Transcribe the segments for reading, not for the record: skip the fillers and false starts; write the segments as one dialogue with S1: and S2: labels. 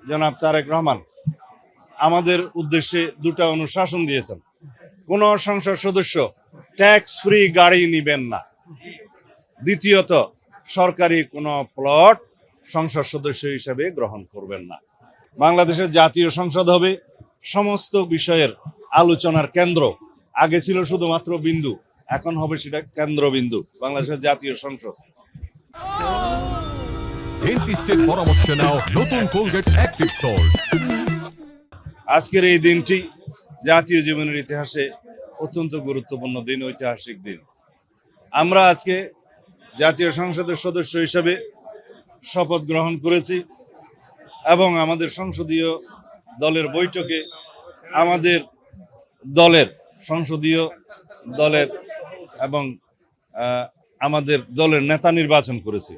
S1: জনাব তারেক রহমান আমাদের উদ্দেশ্যে দুটা অনুশাসন দিয়েছেন। কোন সংসদ সদস্য ট্যাক্স ফ্রি গাড়ি নিবেন না। দ্বিতীয়ত, সরকারি কোনো প্লট সংসদ সদস্য হিসেবে গ্রহণ করবেন না। বাংলাদেশের জাতীয় সংসদ হবে সমস্ত বিষয়ের আলোচনার কেন্দ্র। আগে ছিল শুধুমাত্র বিন্দু, এখন হবে সেটা কেন্দ্রবিন্দু, বাংলাদেশের জাতীয় সংসদ।
S2: ডেন্টিস্টের পরামর্শ নাও নতুন কোলগেট অ্যাক্টিভ সল্ট।
S1: আজকের এই দিনটি জাতীয় জীবনের ইতিহাসে অত্যন্ত গুরুত্বপূর্ণ দিন, ঐতিহাসিক দিন। আমরা আজকে জাতীয় সংসদের সদস্য হিসেবে শপথ গ্রহণ করেছি এবং আমাদের সংসদীয় দলের বৈঠকে আমাদের দলের সংসদীয় দলের এবং আমাদের দলের নেতা নির্বাচন করেছি।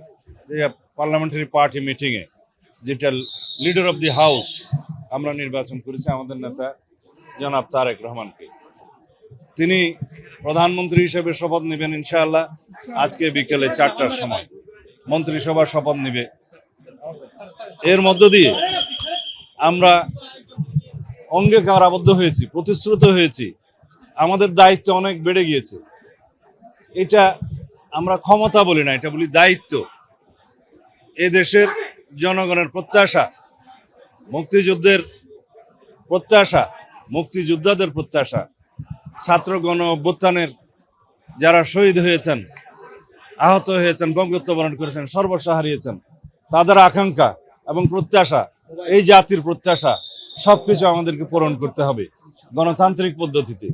S1: পার্লামেন্টারি পার্টি মিটিংয়ে যেটা লিডার অফ দি হাউস আমরা নির্বাচন করেছি আমাদের নেতা জনাব তারেক রহমানকে। তিনি প্রধানমন্ত্রী হিসেবে শপথ নেবেন ইনশাআল্লাহ আজকে বিকেলে 4টার সময়। মন্ত্রিসভা শপথ নেবে। এর মধ্য দিয়ে আমরা অঙ্গীকার আবদ্ধ হয়েছি, প্রতিশ্রুত হয়েছি, আমাদের দায়িত্ব অনেক বেড়ে গিয়েছে। এটা আমরা ক্ষমতা বলি না, এটা বলি দায়িত্ব। এ দেশের জনগণের প্রত্যাশা, মুক্তিযুদ্ধের প্রত্যাশা, মুক্তিযোদ্ধাদের প্রত্যাশা, ছাত্র গণ অভ্যুত্থানের যারা শহীদ হয়েছেন, আহত হয়েছেন, বঙ্গত্ব বরণ করেছেন, সর্বস্ব হারিয়েছেন, তাদের আকাঙ্ক্ষা এবং প্রত্যাশা, এই জাতির প্রত্যাশা সবকিছু আমাদেরকে পূরণ করতে হবে গণতান্ত্রিক পদ্ধতিতে।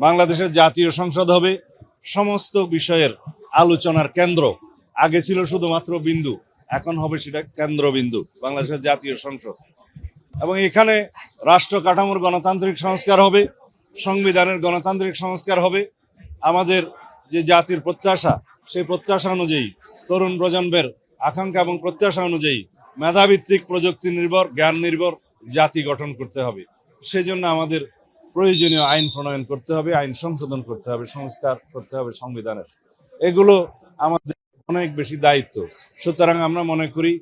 S1: বাংলাদেশের জাতীয় সংসদ হবে সমস্ত বিষয়ের আলোচনার কেন্দ্র। আগে ছিল শুধুমাত্র বিন্দু, এখন হবে সেটা কেন্দ্রবিন্দু, বাংলাদেশের জাতীয় সংসদ। এবং এখানে রাষ্ট্র কাঠামোর গণতান্ত্রিক সংস্কার হবে, সংবিধানের গণতান্ত্রিক সংস্কার হবে। আমাদের যে জাতির প্রত্যাশা, সেই প্রত্যাশা অনুযায়ী তরুণ প্রজন্মের আকাঙ্ক্ষা এবং প্রত্যাশা অনুযায়ী মেধাভিত্তিক, প্রযুক্তি নির্ভর, জ্ঞান নির্ভর জাতি গঠন করতে হবে। সেজন্য আমাদের প্রয়োজনীয় আইন প্রণয়ন করতে হবে, আইন সংশোধন করতে হবে, সংস্কার করতে হবে সংবিধানের। এগুলো আমাদের অনেক বেশি দায়িত্ব। সুতরাং আমরা মনে করি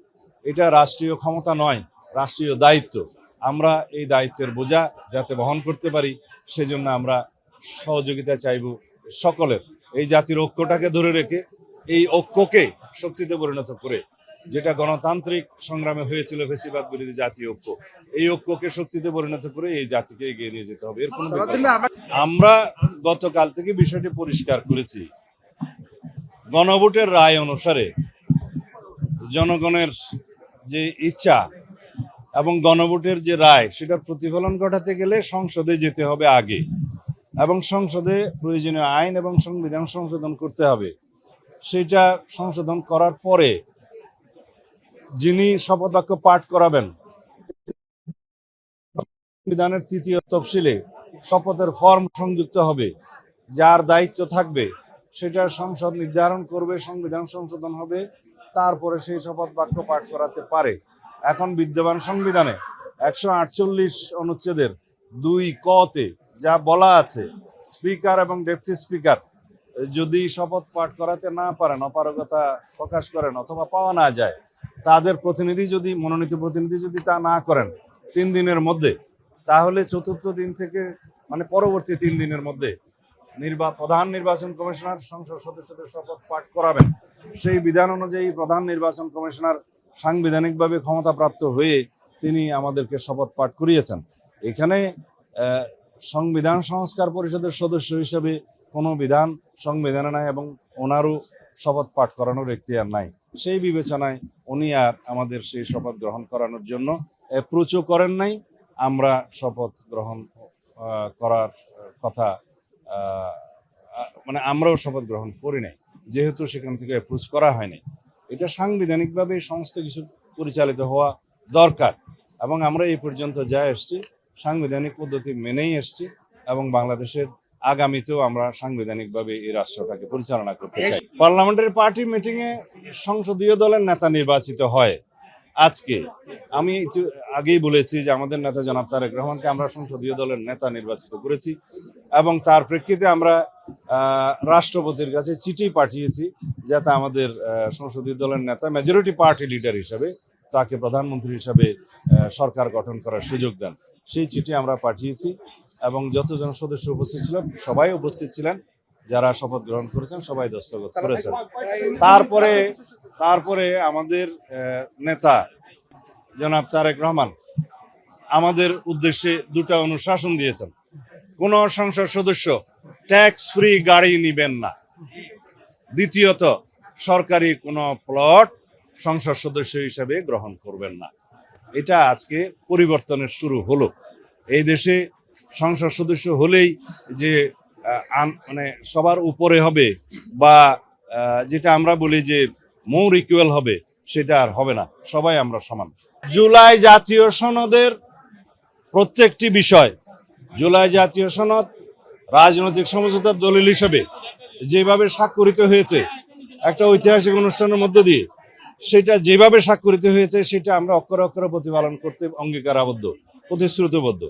S1: এটা রাষ্ট্রীয় ক্ষমতা নয়, রাষ্ট্রীয় দায়িত্ব। আমরা এই দায়িত্বের বোঝা যাতে বহন করতে পারি, সেজন্য আমরা সহযোগিতা চাইব সকলের। এই জাতির ঐক্যটাকে ধরে রেখে, এই ঐক্যকে শক্তিতে পরিণত করে, যেটা গণতান্ত্রিক সংগ্রামে হয়েছিল ফ্যাসিবাদ বিরোধী জাতীয় ঐক্য, এই ঐক্যকে শক্তিতে পরিণত করে এই জাতিকে এগিয়ে নিয়ে যেতে হবে। এর কোনো আমরা গতকাল থেকে বিষয়টি পরিষ্কার করেছি। গণভোটের রায় অনুসারে জনগণের যে ইচ্ছা এবং গণভোটের যে রায়, সেটার প্রতিফলন ঘটাতে গেলে সংসদে যেতে হবে আগে, এবং সংসদে প্রয়োজনীয় আইন এবং সংবিধান সংশোধন করতে হবে। সেটা সংশোধন করার পরে যিনি শপথ বাক্য পাঠ করাবেন, সংবিধানের 3য় তফসিলে শপথের ফর্ম সংযুক্ত হবে। যার দায়িত্ব থাকবে সেটা সংসদ নির্ধারণ করবে, সংবিধান সংশোধন হবে, তারপরে সেই শপথ বাক্য পাঠ করাতে পারে। এখন বিদ্যমান সংবিধানে 148 অনুচ্ছেদের 2 ক-তে যা বলা আছে, স্পিকার এবং ডেপুটি স্পিকার যদি শপথ পাঠ করাতে না পারেন, অপারগতা প্রকাশ করেন অথবা পাওয়া না যায়, তাদের প্রতিনিধি যদি, মনোনীত প্রতিনিধি যদি তা না করেন 3 দিনের মধ্যে, তাহলে 4র্থ দিন থেকে মানে পরবর্তী 3 দিনের মধ্যে প্রধান নির্বাচন কমিশনার সংসদ সদস্যদের শপথ পাঠ করাবেন। সেই বিধান অনুযায়ী প্রধান নির্বাচন কমিশনার সাংবিধানিকভাবে ক্ষমতাপ্রাপ্ত হয়ে তিনি আমাদেরকে শপথ পাঠ করিয়েছেন। এখানে সংবিধান সংস্কার পরিষদের সদস্য হিসেবে কোনো বিধান সংবিধানে নাই এবং ওনারও শপথ পাঠ করানোর এখতিয়ার নাই। সেই বিবেচনায় উনি আর আমাদের সেই শপথ গ্রহণ করানোর জন্য অ্যাপ্রোচও করেন নাই। আমরা শপথ গ্রহণ করার কথা মানে আমরাও শপথ গ্রহণ করি নাই, যেহেতু সেখান থেকে অ্যাপ্রোচ করা হয়নি। এটা সাংবিধানিকভাবে সমস্ত কিছু পরিচালিত হওয়া দরকার, এবং আমরা এই পর্যন্ত যা এসছি সাংবিধানিক পদ্ধতি মেনেই এসছি, এবং বাংলাদেশের আগামীতেও আমরা সাংবিধানিকভাবে এই রাষ্ট্রটাকে পরিচালনা করতে চাই। পার্লামেন্টারি পার্টি মিটিংয়ে সংসদীয় দলের নেতা নির্বাচিত হয়। আজকে আমি আগেই বলেছি যে আমাদের নেতা জনাব তারেক রহমানকে আমরা সংসদীয় দলের নেতা নির্বাচিত করেছি, এবং তার প্রেক্ষিতে আমরা রাষ্ট্রপতির কাছে চিঠি পাঠিয়েছি যাতে আমাদের সংসদীয় দলের নেতা মেজরিটি পার্টি লিডার হিসেবে তাকে প্রধানমন্ত্রী হিসাবে সরকার গঠন করার সুযোগ দেন। সেই চিঠি আমরা পাঠিয়েছি এবং যতজন সদস্য উপস্থিত ছিলেন সবাই উপস্থিত ছিলেন, যারা শপথ গ্রহণ করেছেন সবাই দস্তখত করেছেন। তারপরে আমাদের নেতা জনাব তারেক রহমান আমাদের উদ্দেশ্যে দুটো অনুশাসন দিয়েছেন। কোন সংসদ সদস্য ট্যাক্স ফ্রি গাড়ি নিবেন না। দ্বিতীয়ত, সরকারি কোনো প্লট সংসদ সদস্য হিসেবে গ্রহণ করবেন না। এটা আজকে পরিবর্তনের শুরু হলো। এই দেশে সংসদ সদস্য হলেই যে মানে সবার উপরে হবে বা যেটা আমরা বলি যে মোর ইকুয়াল হবে, সেটা আর হবে না। সবাই আমরা সমান। জুলাই জাতীয় সনদের প্রত্যেকটি বিষয়, জুলাই জাতীয় সনদ রাজনৈতিক সমঝোতার দলিল হিসেবে যেভাবে স্বাক্ষরিত হয়েছে একটা ঐতিহাসিক অনুষ্ঠানের মধ্য দিয়ে, সেটা যেভাবে স্বাক্ষরিত হয়েছে সেটা আমরা অক্ষরে অক্ষরে প্রতিপালন করতে অঙ্গীকারাবদ্ধ, প্রতিশ্রুতিবদ্ধ।